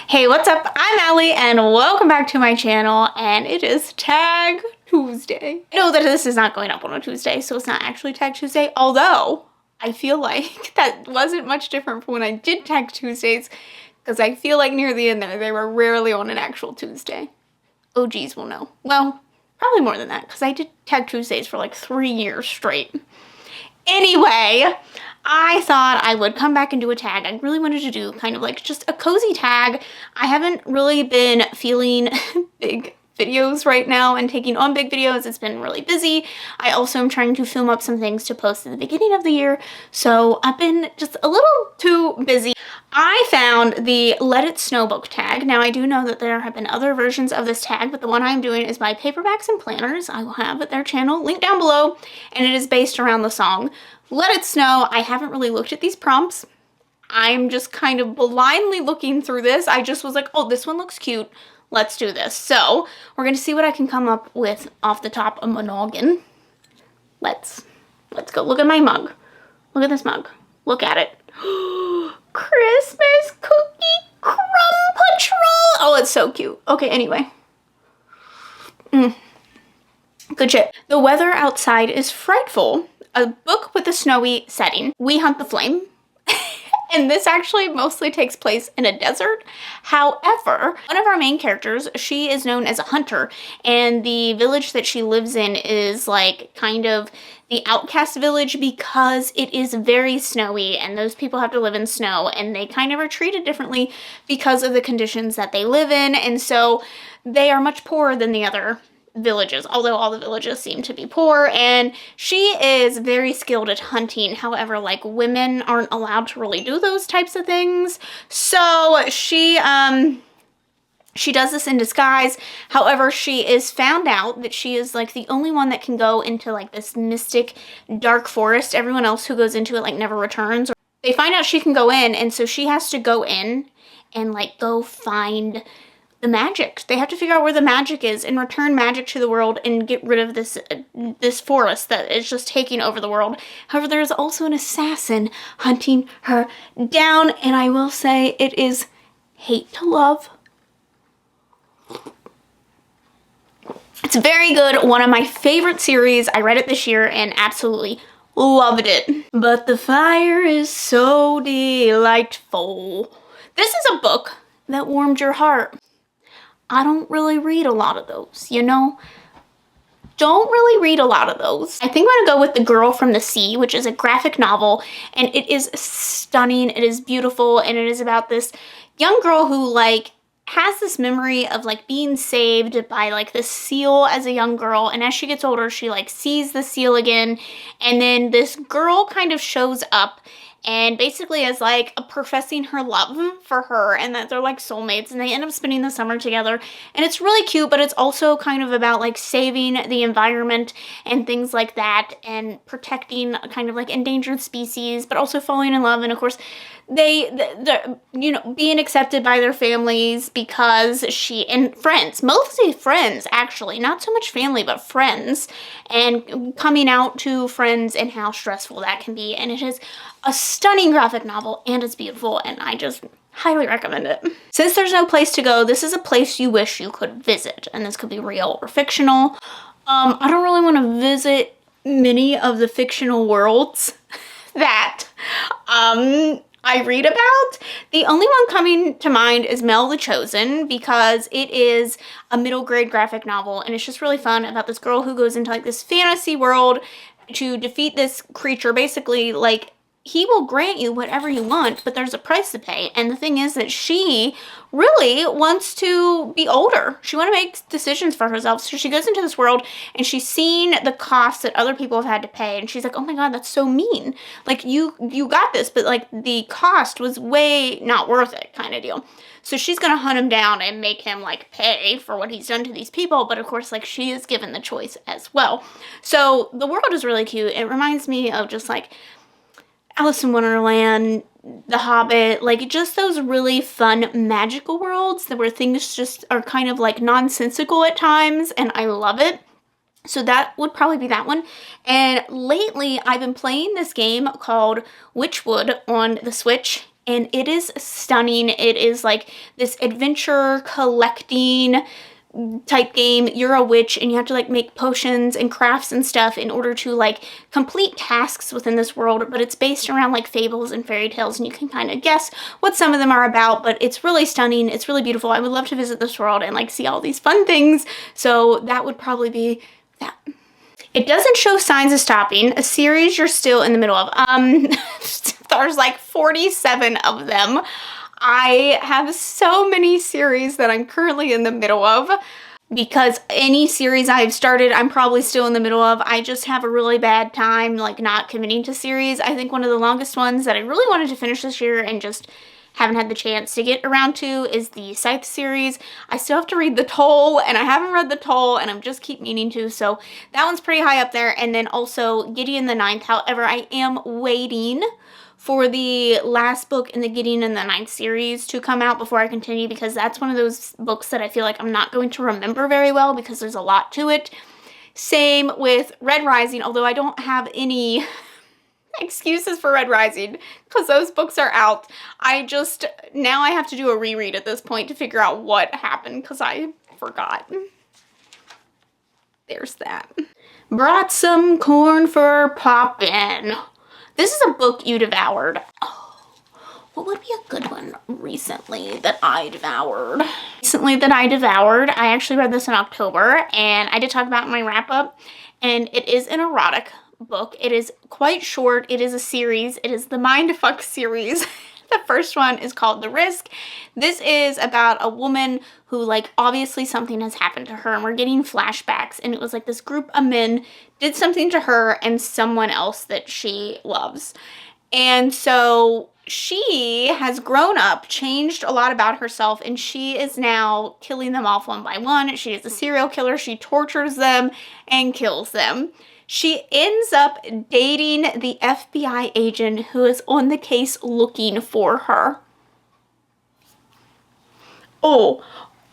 Hey, what's up? I'm Allie and welcome back to my channel, and it is Tag Tuesday. I know that this is not going up on a Tuesday, so it's not actually Tag Tuesday, although I feel like that wasn't much different from when I did Tag Tuesdays, because I feel like near the end there, they were rarely on an actual Tuesday. OGs will know. Well, probably more than that, because I did Tag Tuesdays for like 3 years straight. Anyway, I thought I would come back and do a tag. I really wanted to do kind of like just a cozy tag. I haven't really been feeling big videos right now and taking on big videos. It's been really busy. I also am trying to film up some things to post at the beginning of the year, so I've been just a little too busy. I found the Let It Snow book tag. Now, I do know that there have been other versions of this tag, but the one I'm doing is by Paperbacks and Planners. I will have their channel linked down below, and it is based around the song Let It Snow. I haven't really looked at these prompts. I'm just kind of blindly looking through this. I just was like, oh, this one looks cute. Let's do this. So we're going to see what I can come up with off the top of my noggin. Let's go. Look at my mug. Look at this mug. Look at it. Christmas cookie crumb patrol. Oh, it's so cute. Okay, anyway. Good shit. The weather outside is frightful. A book with a snowy setting. We hunt the flame. And this actually mostly takes place in a desert. However, one of our main characters, she is known as a hunter, and the village that she lives in is like kind of the outcast village because it is very snowy and those people have to live in snow, and they kind of are treated differently because of the conditions that they live in, and so they are much poorer than the other villages, although all the villages seem to be poor, and she is very skilled at hunting. However, like, women aren't allowed to really do those types of things, so she does this in disguise. However, she is found out that she is like the only one that can go into like this mystic dark forest. Everyone else who goes into it like never returns. They find out she can go in, and so she has to go in and like go find the magic. They have to figure out where the magic is and return magic to the world and get rid of this forest that is just taking over the world. However, there is also an assassin hunting her down, and I will say it is hate to love. It's very good. One of my favorite series. I read it this year and absolutely loved it. But the fire is so delightful. This is a book that warmed your heart. I don't really read a lot of those, you know? Don't really read a lot of those. I think I'm gonna go with The Girl from the Sea, which is a graphic novel, and it is stunning, it is beautiful, and it is about this young girl who like has this memory of like being saved by like this seal as a young girl, and as she gets older she like sees the seal again, and then this girl kind of shows up and basically is like professing her love for her, and that they're like soulmates, and they end up spending the summer together, and it's really cute. But it's also kind of about like saving the environment and things like that, and protecting kind of like endangered species, but also falling in love, and of course they're you know, being accepted by their families because and friends, mostly friends actually, not so much family but friends, and coming out to friends and how stressful that can be. And it is a stunning graphic novel, and it's beautiful, and I just highly recommend it. Since there's no place to go, this is a place you wish you could visit, and this could be real or fictional. I don't really want to visit many of the fictional worlds that I read about. The only one coming to mind is Mel the Chosen, because it is a middle grade graphic novel, and it's just really fun about this girl who goes into like this fantasy world to defeat this creature. Basically, like, he will grant you whatever you want, but there's a price to pay. And the thing is that she really wants to be older. She wants to make decisions for herself. So she goes into this world, and she's seen the costs that other people have had to pay. And she's like, oh my God, that's so mean. Like, you got this, but like the cost was way not worth it, kind of deal. So she's going to hunt him down and make him like pay for what he's done to these people. But of course, like, she is given the choice as well. So the world is really cute. It reminds me of just like Alice in Wonderland, The Hobbit, like just those really fun magical worlds where things just are kind of like nonsensical at times, and I love it. So that would probably be that one. And lately I've been playing this game called Witchwood on the Switch, and it is stunning. It is like this adventure collecting type game. You're a witch and you have to like make potions and crafts and stuff in order to like complete tasks within this world, but it's based around like fables and fairy tales, and you can kind of guess what some of them are about, but it's really stunning. It's really beautiful. I would love to visit this world and like see all these fun things, so that would probably be that. It doesn't show signs of stopping. A series you're still in the middle of. There's like 47 of them. I have so many series that I'm currently in the middle of, because any series I've started, I'm probably still in the middle of. I just have a really bad time like not committing to series. I think one of the longest ones that I really wanted to finish this year and just haven't had the chance to get around to is the Scythe series. I still have to read The Toll, and I haven't read The Toll, and I'm just keep meaning to, so that one's pretty high up there. And then also Gideon the Ninth. However, I am waiting for the last book in the Gideon and the Ninth series to come out before I continue, because that's one of those books that I feel like I'm not going to remember very well because there's a lot to it. Same with Red Rising, although I don't have any excuses for Red Rising because those books are out. Now I have to do a reread at this point to figure out what happened because I forgot. There's that. Brought some corn for poppin'. This is a book you devoured. Oh, what would be a good one recently that I devoured? I actually read this in October, and I did talk about my wrap up, and it is an erotic book. It is quite short. It is a series. It is the Mindfuck series. The first one is called The Risk. This is about a woman who, like, obviously something has happened to her, and we're getting flashbacks, and it was like this group of men did something to her and someone else that she loves. And so she has grown up, changed a lot about herself, and she is now killing them off one by one. She is a serial killer. She tortures them and kills them. She ends up dating the FBI agent who is on the case looking for her. Oh,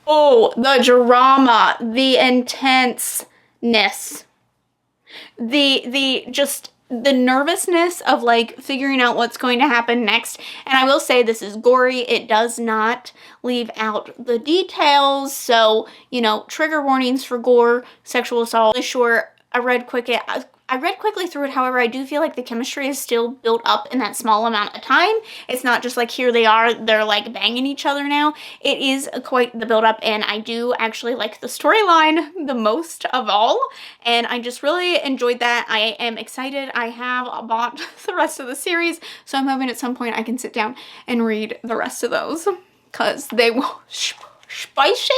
the drama, the intenseness, the nervousness of like figuring out what's going to happen next. And I will say this is gory. It does not leave out the details. So, you know, trigger warnings for gore, sexual assault. Really short. I read quickly through it. However, I do feel like the chemistry is still built up in that small amount of time. It's not just like here they are, they're like banging each other now. It is quite the build up, and I do actually like the storyline the most of all, and I just really enjoyed that. I am excited. I have bought the rest of the series, so I'm hoping at some point I can sit down and read the rest of those, because they will spicy.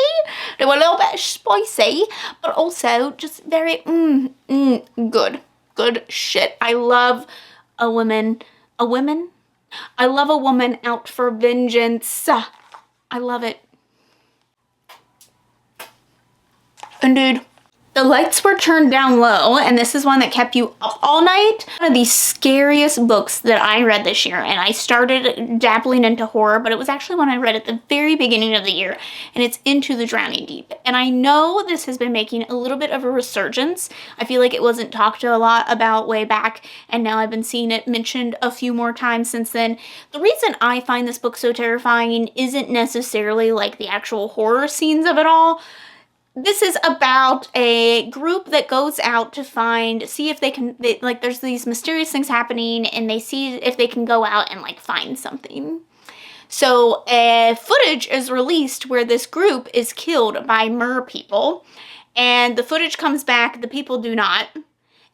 They were a little bit spicy, but also just very good shit. I love a woman. I love a woman out for vengeance. I love it. Indeed. The lights were turned down low, and this is one that kept you up all night. One of the scariest books that I read this year, and I started dabbling into horror, but it was actually one I read at the very beginning of the year, and it's Into the Drowning Deep. And I know this has been making a little bit of a resurgence. I feel like it wasn't talked a lot about way back, and now I've been seeing it mentioned a few more times since then. The reason I find this book so terrifying isn't necessarily like the actual horror scenes of it all. This is about a group that goes out to see if they can, like there's these mysterious things happening, and they see if they can go out and like find something. So footage is released where this group is killed by mer people, and the footage comes back, the people do not.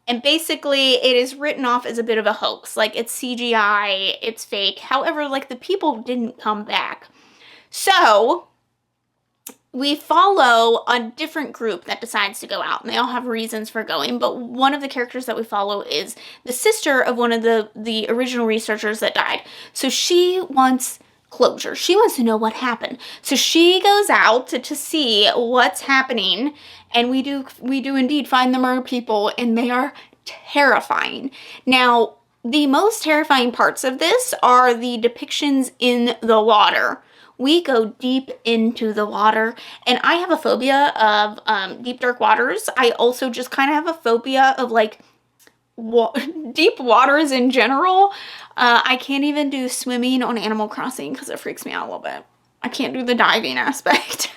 And basically it is written off as a bit of a hoax, like it's CGI, it's fake. However, like the people didn't come back. So we follow a different group that decides to go out, and they all have reasons for going, but one of the characters that we follow is the sister of one of the original researchers that died. So she wants closure. She wants to know what happened. So she goes out to see what's happening, and we do indeed find the mer people, and they are terrifying. Now, the most terrifying parts of this are the depictions in the water. We go deep into the water, and I have a phobia of deep, dark waters. I also just kind of have a phobia of like deep waters in general. I can't even do swimming on Animal Crossing because it freaks me out a little bit. I can't do the diving aspect.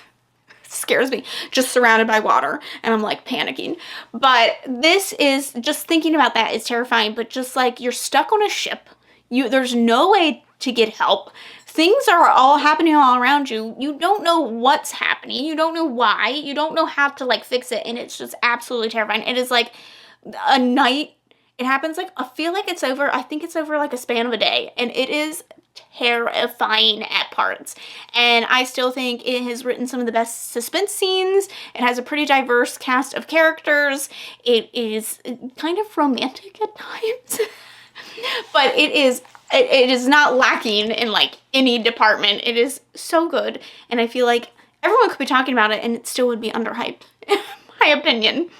It scares me. Just surrounded by water and I'm like panicking. But this is, just thinking about that is terrifying. But just like you're stuck on a ship. There's no way to get help. Things are all happening all around you. You don't know what's happening. You don't know why. You don't know how to like fix it. And it's just absolutely terrifying. It is like a night. It happens like, I feel like it's over, I think it's over like a span of a day. And it is terrifying at parts. And I still think it has written some of the best suspense scenes. It has a pretty diverse cast of characters. It is kind of romantic at times. But it is not lacking in like any department. It is so good. And I feel like everyone could be talking about it and it still would be underhyped, in my opinion.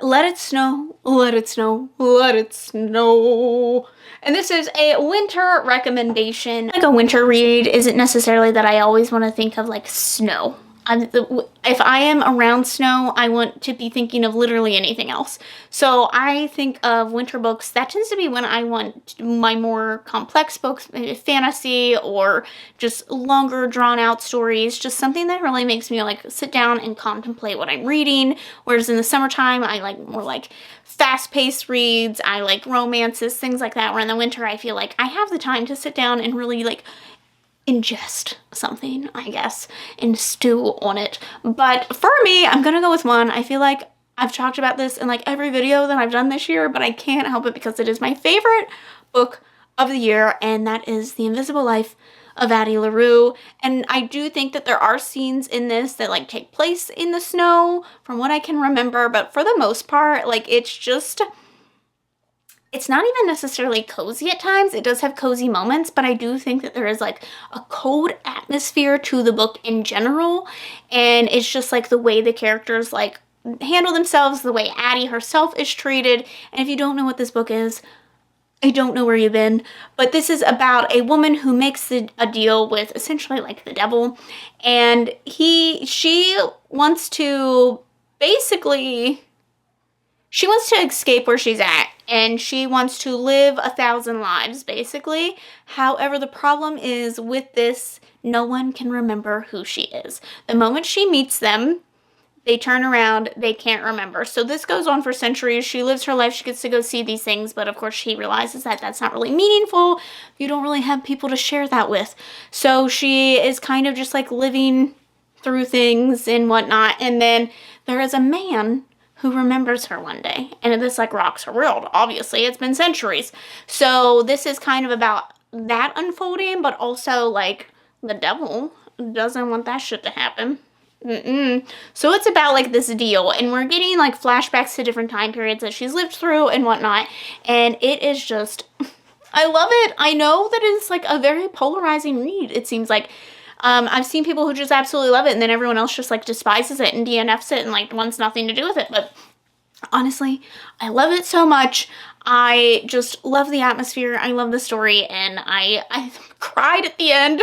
Let It Snow, Let It Snow, Let It Snow. And this is a winter recommendation. Like a winter read isn't necessarily that I always want to think of like snow. If I am around snow, I want to be thinking of literally anything else. So I think of winter books. That tends to be when I want my more complex books, maybe fantasy or just longer drawn out stories. Just something that really makes me like sit down and contemplate what I'm reading. Whereas in the summertime, I like more like fast-paced reads. I like romances, things like that. Where in the winter, I feel like I have the time to sit down and really like ingest something, I guess, and stew on it. But for me, I'm gonna go with one. I feel like I've talked about this in like every video that I've done this year, but I can't help it because it is my favorite book of the year, and that is The Invisible Life of Addie LaRue. And I do think that there are scenes in this that like take place in the snow from what I can remember, but for the most part, like it's not even necessarily cozy at times. It does have cozy moments, but I do think that there is like a cold atmosphere to the book in general. And it's just like the way the characters like handle themselves, the way Addie herself is treated. And if you don't know what this book is, I don't know where you've been, but this is about a woman who makes a deal with essentially like the devil. And she wants to escape where she's at. And she wants to live 1,000 lives, basically. However, the problem is with this, no one can remember who she is. The moment she meets them, they turn around, they can't remember. So this goes on for centuries. She lives her life, she gets to go see these things, but of course she realizes that that's not really meaningful. You don't really have people to share that with. So she is kind of just like living through things and whatnot. And then there is a man who remembers her one day, and this like rocks her world. Obviously, it's been centuries. So this is kind of about that unfolding, but also like the devil doesn't want that shit to happen. So it's about like this deal, and we're getting like flashbacks to different time periods that she's lived through and whatnot, and it is just, I love it. I know that it's like a very polarizing read, it seems like. I've seen people who just absolutely love it, and then everyone else just like despises it and DNFs it and like wants nothing to do with it. But honestly, I love it so much. I just love the atmosphere. I love the story, and I cried at the end.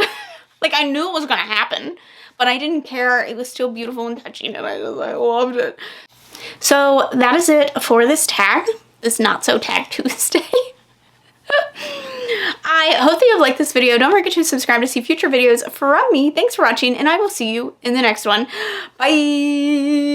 Like I knew it was gonna happen, but I didn't care. It was still beautiful and touching, and I loved it. So that is it for this tag, this Not So Tag Tuesday. I hope that you have liked this video. Don't forget to subscribe to see future videos from me. Thanks for watching, and I will see you in the next one. Bye!